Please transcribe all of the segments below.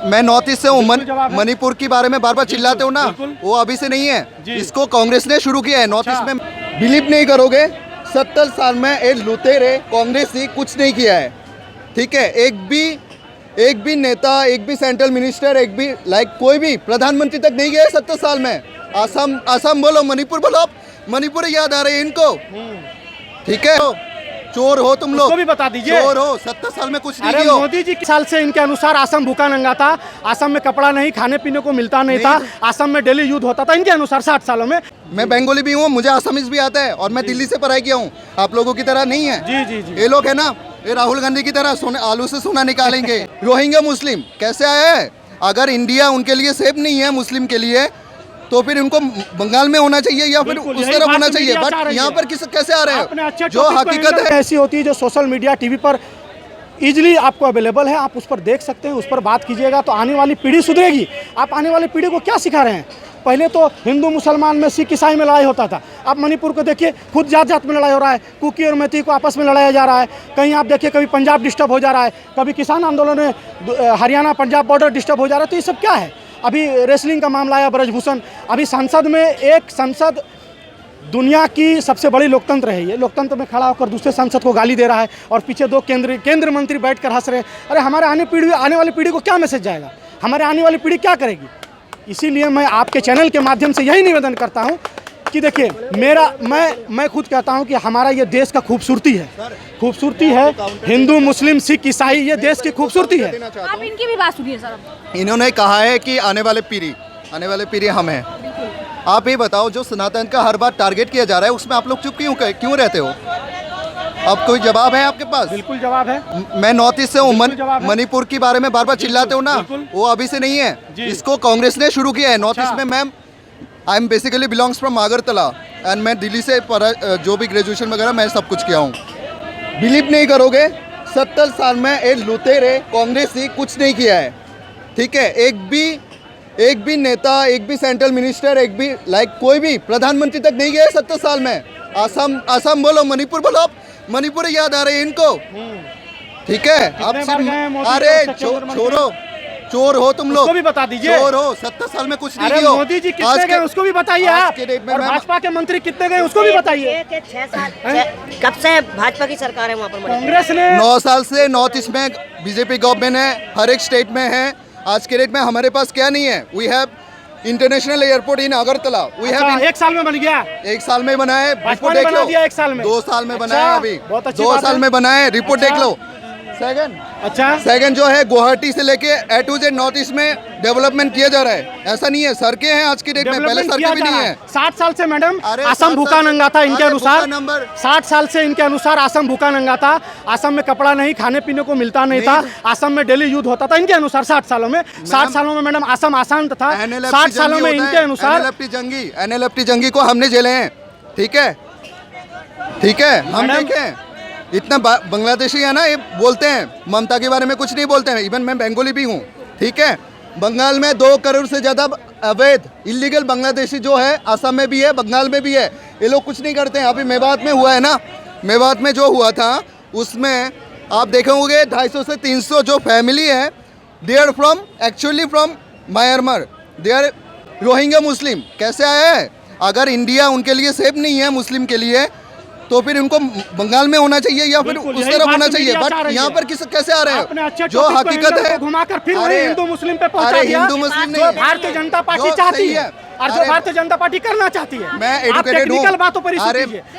मैं north east से हूँ। मणिपुर के बारे में बार बार चिल्लाते हो ना, वो अभी से नहीं है, इसको कांग्रेस ने शुरू किया है नॉर्थ ईस्ट में। बिलीव नहीं करोगे, 70 साल में एक लुटेरे कांग्रेसी कुछ नहीं किया है, ठीक है। एक भी नेता, एक भी सेंट्रल मिनिस्टर, एक भी कोई भी प्रधानमंत्री तक नहीं गया 70 साल में। असम बोलो, मणिपुर बोलो, मणिपुर याद आ रही है इनको, ठीक है। चोर हो तुम लोग, भी बता दीजिए, चोर हो, 70 साल में कुछ नहीं किया। मोदी जी के साल से इनके अनुसार असम भूखा नंगा था, असम में कपड़ा नहीं, खाने पीने को मिलता नहीं था, असम में डेली युद्ध होता था इनके अनुसार 60 सालों में। मैं बंगाली भी हूँ, मुझे असमीज भी आता है, और मैं दिल्ली से पढ़ाई किया हूँ, आप लोगों की तरह नहीं है। जी जी जी, ये लोग है ना, ये राहुल गांधी की तरह आलू से सोना निकालेंगे। रोहिंग्या मुस्लिम कैसे आया है? अगर इंडिया उनके लिए सेफ नहीं है मुस्लिम के लिए, तो फिर उनको बंगाल में होना चाहिए या फिर उस तरफ होना चाहिए, बट यहाँ पर कैसे आ रहे हैं? जो हकीकत है ऐसी होती है जो सोशल मीडिया, टीवी पर इजीली आपको अवेलेबल है, आप उस पर देख सकते हैं, उस पर बात कीजिएगा तो आने वाली पीढ़ी सुधरेगी। आप आने वाली पीढ़ी को क्या सिखा रहे हैं? पहले तो हिंदू मुसलमान में, सिख ईसाई में लड़ाई होता था, अब मणिपुर को देखिए, खुद जात में लड़ाई हो रहा है, कुकी और मैती को आपस में लड़ाया जा रहा है। कहीं आप देखिए, कभी पंजाब डिस्टर्ब हो जा रहा है, कभी किसान आंदोलन में हरियाणा पंजाब बॉर्डर डिस्टर्ब हो जा रहा है। तो ये सब क्या है? अभी रेसलिंग का मामला आया, ब्रजभूषण, अभी संसद में एक संसद दुनिया की सबसे बड़ी लोकतंत्र है, ये लोकतंत्र में खड़ा होकर दूसरे सांसद को गाली दे रहा है, और पीछे 2 केंद्र मंत्री बैठकर हंस रहे हैं। अरे हमारे आने वाली पीढ़ी को क्या मैसेज जाएगा? हमारे आने वाली पीढ़ी क्या करेगी? इसीलिए मैं आपके चैनल के माध्यम से यही निवेदन करता हूं कि देखिए, मैं खुद कहता हूं कि हमारा ये देश का खूबसूरती है, हिंदू मुस्लिम सिख ईसाई, ये देश की खूबसूरती है। आप इनकी भी बात सुनिए सर। इन्होंने कहा है कि आने वाले पीढ़ी हम हैं। आप ये बताओ, जो सनातन का हर बार टारगेट किया जा रहा है, उसमें आप लोग चुप क्यों रहते हो? अब कोई जवाब है आपके पास? बिल्कुल जवाब है। मैं नॉर्थ ईस्ट से हूँ। मणिपुर के बारे में बार बार चिल्लाते हो ना, वो अभी से नहीं है, इसको कांग्रेस ने शुरू किया है नॉर्थ ईस्ट में। Ma'am, I am basically belongs from Agartala and मैं दिल्ली से जो भी ग्रेजुएशन वगैरह मैं सब कुछ किया हूँ। बिलीव नहीं करोगे, 70 साल में एक लुटेरे कांग्रेसी कुछ नहीं किया है, ठीक है। एक भी नेता, एक भी सेंट्रल मिनिस्टर, एक भी कोई भी प्रधानमंत्री तक नहीं गया 70 साल में। असम बोलो, मणिपुर बोलो, मणिपुर याद आ रही है इनको, ठीक है। आप अरे छोड़ो, चोर हो तुम लोग, भी बता दीजिए, चोर हो, 70 साल में कुछ नहीं किया। मोदी जी कितने गए उसको भी बताइए आप, और भाजपा के मंत्री कितने गए उसको भी बताइए। 6 साल कब से भाजपा की सरकार है वहाँ पर? कांग्रेस ने 9 साल से नॉर्थ ईस्ट में बीजेपी गवर्नमेंट है, हर एक स्टेट में है। आज के डेट में हमारे पास क्या नहीं है? We have international airport in Agartala. We have 1 साल में बन गया, 1 साल में बना है, रिपोर्ट देख लो। 1 साल में, 2 साल में बना है, अभी 2 साल में बना है, रिपोर्ट देख लो। सेकंड जो है, गुवाहाटी से लेके A to Z north east में डेवलपमेंट किया जा रहा है। ऐसा नहीं है, सड़कें हैं आज की डेट में, पहले सड़कें भी नहीं है। 60 साल से मैडम असम भूखा नंगा था इनके अनुसार, 60 साल से इनके अनुसार असम भूखा नंगा था, असम में कपड़ा नहीं, खाने पीने को मिलता नहीं था, असम में डेली युद्ध होता था इनके अनुसार। 60 सालों में मैडम असम अशांत था। 60 सालों में इनके अनुसार NLFT जंगी को हमने झेले हैं, ठीक है, हम देखें। इतना बांग्लादेशी है ना, ये बोलते हैं ममता के बारे में कुछ नहीं बोलते हैं। इवन मैं बंगाली भी हूँ, ठीक है। बंगाल में 2 करोड़ से ज़्यादा अवैध इलीगल बांग्लादेशी जो है, असम में भी है, बंगाल में भी है। ये लोग कुछ नहीं करते हैं। अभी मेवात में हुआ है ना, मेवात में जो हुआ था, उसमें आप देखोगे 250 से 300 जो फैमिली है, they are actually from Myanmar, they are Rohingya Muslim. कैसे आया है? अगर इंडिया उनके लिए सेफ नहीं है मुस्लिम के लिए, तो फिर उनको बंगाल में होना चाहिए या फिर उस तरफ होना चाहिए, बट यहाँ पर कैसे आ रहे हैं? जो हकीकत है, घुमाकर फिर हिंदू मुस्लिम पे पहुंचा दिया। हिंदू मुस्लिम नहीं, भारतीय जनता पार्टी चाहती है और जो भारतीय जनता पार्टी करना चाहती है। मैं आप टेक्निकल बातों पर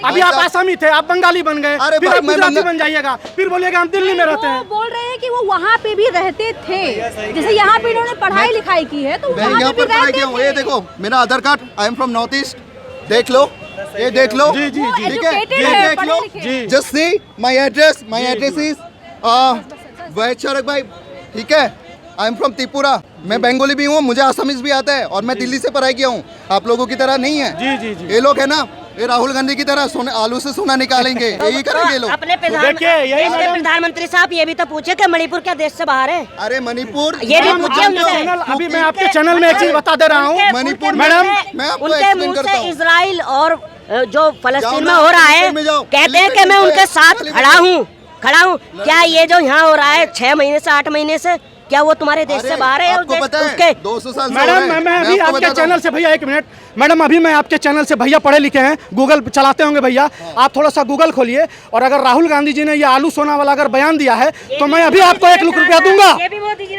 अभी आप आसामी थे, आप बंगाली बन गए, फिर आप गुजराती बन जाइएगा, फिर बोलिएगा हम दिल्ली में रहते हैं। बोल रहे हैं कि वो वहाँ पे भी रहते थे, जैसे यहाँ पे इन्होंने पढ़ाई लिखाई की है, तो यहाँ पर पढ़ाई किया हूँ। ये देखो मेरा Aadhaar card, I am from North East, देख लो, ये देख लो, जी, ठीक है, ये देख लो, just see my address is वैचरक भाई, ठीक है। आई एम फ्रॉम त्रिपुरा, मैं बंगाली भी हूँ, मुझे असमीज भी आता है, और मैं दिल्ली से पढ़ाई किया हूँ, आप लोगों की तरह नहीं है। ये लोग है ना, ये राहुल गांधी की तरह आलू से सोना निकालेंगे, यही करेंगे लोग। अपने प्रधानमंत्री साहब ये भी तो पूछे कि मणिपुर क्या देश से बाहर है? अरे मणिपुर ये भी पूछे उनसे। अभी मैं आपके चैनल में एक चीज बता दे रहा हूँ मणिपुर, मैडम, उनके मुंह से इजराइल और जो फलस्तीन में हो रहा है, कहते हैं कि मैं उनके साथ खड़ा हूँ। क्या ये जो यहाँ हो रहा है 6 महीने से 8 महीने से, क्या वो तुम्हारे देश से बाहर है? आपको पता है उसके 200 साल से मैडम मैं अभी आपके चैनल से भैया 1 मिनट मैडम अभी मैं आपके चैनल से भैया पढ़े लिखे हैं, गूगल चलाते होंगे भैया, आप थोड़ा सा गूगल खोलिए और अगर राहुल गांधी जी ने ये आलू सोना वाला अगर बयान दिया है तो मैं अभी आपको 1 लाख रुपया दूंगा।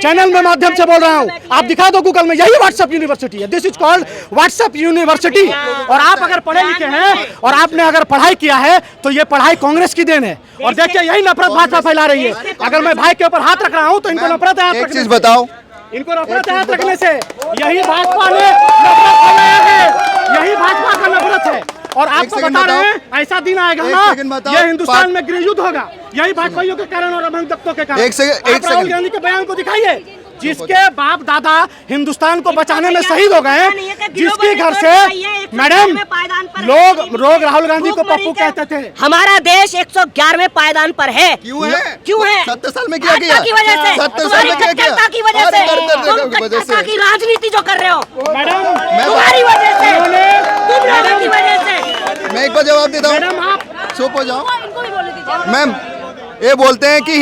चैनल में माध्यम से बोल रहा हूँ, आप दिखा दो गूगल में, यही व्हाट्सएप यूनिवर्सिटी है, this is called WhatsApp university. और आप अगर पढ़े लिखे हैं और आपने अगर पढ़ाई किया है तो ये पढ़ाई कांग्रेस की देन है। और देखिए यही नफरत भाजपा फैला रही है। अगर मैं भाई के ऊपर हाथ रख रहा हूँ तो इनको नफरत है, एक चीज बताओ, इनको नफरत है हाथ रखने से, यही भाजपा ने नफरत फैलाया है, यही भाजपा का नफरत है। और आपको बता रहे हैं ऐसा दिन आएगा ना, ये हिंदुस्तान में गृह युद्ध होगा, यही भाजपाइयों के कारण और अभिनवों के कारण। आप राहुल गांधी के बयान को दिखाइए, जिसके बाप दादा हिंदुस्तान को बचाने में शहीद हो गए, जिसके घर से मैडम लोग राहुल गांधी को पप्पू कहते थे। हमारा देश 111वें पायदान पर है। क्यों है? क्यों है? 70 साल में क्या किया? की वजह से, 70 साल में क्या किया? कट्टरता की वजह से, तुम कट्टरता की राजनीति जो कर रहे हो मैडम तुम्हारी वजह से, तुम लोगों की वजह से। मैं एक बार जवाब देता हूँ, मैडम आप चुप हो जाओ। इनको भी बोलने दीजिए। मैम ये बोलते हैं कि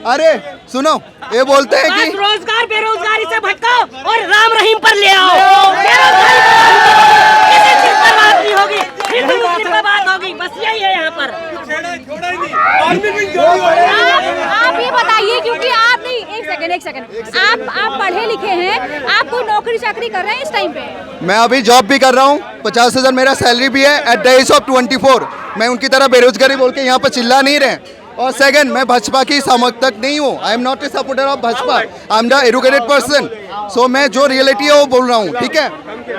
अरे सुनो, ये बोलते हैं कि बस रोजगार बेरोजगारी से भटकाओ और राम रहीम पर ले आओ। बेरोजगारी किसी चीज पर बात नहीं होगी, हिंदू मुस्लिम पर बात होगी, बस यही है यहाँ पर। आप ये बताइए, क्योंकि आप नहीं, एक सेकंड आप पढ़े लिखे हैं, आप कोई नौकरी चाकरी कर रहे हैं इस टाइम पे? मैं अभी जॉब भी कर रहा हूँ, 50,000 मेरा सैलरी भी है एट द एज ऑफ 24। मैं उनकी तरह बेरोजगारी बोल के यहाँ पर चिल्ला नहीं रहे। और सेकंड, मैं भाजपा की समर्थक नहीं हूँ, I am not a supporter of Bhajpa, I am the educated person. So मैं जो रियलिटी है वो बोल रहा हूँ, ठीक है।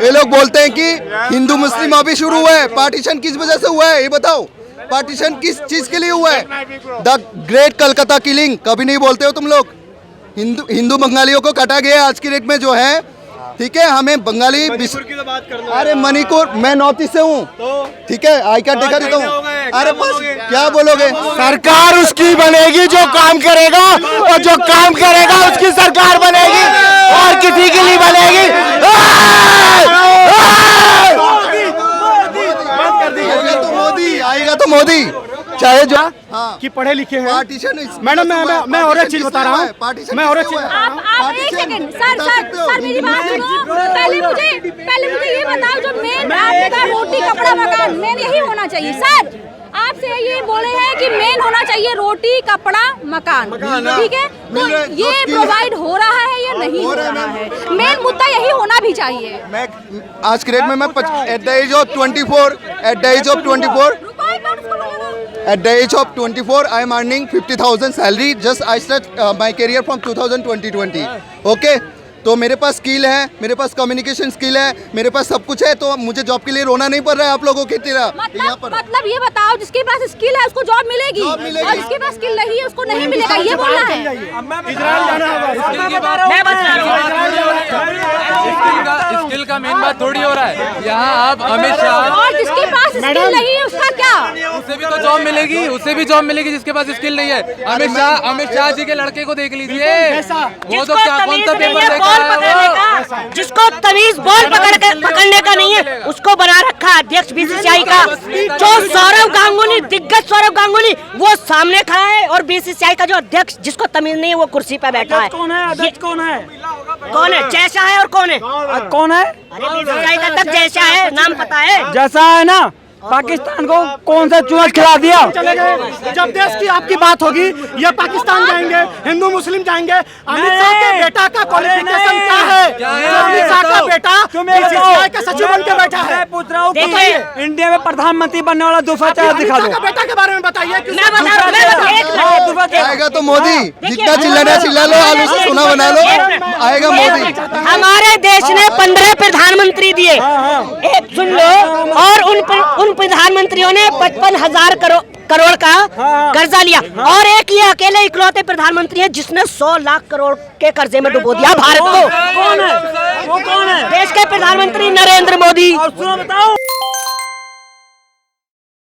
ये लोग बोलते हैं कि हिंदू मुस्लिम अभी शुरू हुआ है, पार्टीशन किस वजह से हुआ है ये बताओ, पार्टीशन किस चीज के लिए हुआ है? द ग्रेट कलकत्ता किलिंग कभी नहीं बोलते हो तुम लोग। हिंदू बंगालियों को काटा गया आज की डेट में जो है, ठीक है। हमें बंगाली की तो बात कर लो। अरे मणिपुर, मैं नॉर्थ ईस्ट से हूँ, ठीक है, आई कार्ड दिखा देता हूँ। अरे बस क्या बोलोगे? सरकार उसकी बनेगी जो काम करेगा, और जो काम करेगा उसकी सरकार बनेगी, और किसी की नहीं बनेगी। आएगा तो मोदी, चाहे जो कि पढ़े लिखे हैं। पार्टीशन। मैडम मैं और एक चीज बता रहा हूँ, मैं और एक चीज, आप एक सेकंड, सर मेरी बात सुनो। पहले मुझे ये बताओ, जो मेन आपने कहा रोटी कपड़ा मकान, मेन यही होना चाहिए। सर आपसे ये बोले हैं कि मेन होना चाहिए रोटी कपड़ा मकान, ठीक है, तो ये प्रोवाइड हो रहा है या नहीं हो रहा है? मेन मुद्दा यही होना भी चाहिए। मैं आज के डेट में मैं at the age of 24 At the age of 24, I am earning 50,000 salary. Just I start my career from 2020. Okay? तो मेरे पास स्किल है, मेरे पास कम्युनिकेशन स्किल है, मेरे पास सब कुछ है, तो मुझे जॉब के लिए रोना नहीं पड़ रहा है आप लोगों की तरह। मतलब ये बताओ, जिसके पास स्किल है उसको जॉब मिलेगी, और जिसके पास स्किल नहीं है उसको नहीं मिलेगा, ये बोलना है। इजराइल जाना होगा। मैं बता रहा हूँ, स्किल का मेन बात थोड़ी हो रहा है यहाँ। आप अमित शाह, और जिसके पास स्किल नहीं है उसका क्या? उससे भी तो जॉब मिलेगी, उससे भी जॉब मिलेगी जिसके पास स्किल नहीं है। अमित शाह जी के लड़के को देख लीजिए, वो तो क्या कौन सा पेपर देखा है, जिसको तमीज बॉल पकड़ने का नहीं है उसको बना रखा अध्यक्ष बीसीसीआई का। जो सौरव गांगुली, दिग्गज सौरव गांगुली, वो सामने खड़ा है, और बीसीसीआई का जो अध्यक्ष जिसको तमीज नहीं है वो कुर्सी पे बैठा है। कौन है अध्यक्ष? कौन है? कौन है? जैसा है और कौन है? कौन है? अरे बीसीसीआई का अध्यक्ष जैसा है, नाम पता है? जैसा है ना, पाकिस्तान को कौन सा चुनाव खिला दिया? चले गए। जब देश की आपकी बात होगी, ये पाकिस्तान जाएंगे, हिंदू मुस्लिम जाएंगे। अमित शाह के बेटा का क्वालिफिकेशन क्या है? अमित शाह का बेटा बीसीसीआई के सचिव बन के बैठा है। पूछ रहा हूँ, इंडिया में प्रधानमंत्री बनने वाला दूसरा चेहरा दिखा दो। बेटा के बारे में बताइए। आएगा तो मोदी, जितना चिल्लाना चिल्ला लो, आलू से सोना बना लो, आएगा मोदी। हमारे देश ने 15 प्रधानमंत्री दिए, एक सुन लो, और उन प्रधानमंत्रियों ने 55,000 करोड़ का कर्जा लिया, और एक ये अकेले इकलौते प्रधानमंत्री है जिसने 100 लाख करोड़ के कर्जे में डुबो दिया भारत को। कौन है? वो कौन है? देश के प्रधानमंत्री नरेंद्र मोदी। और सुनो बताओ।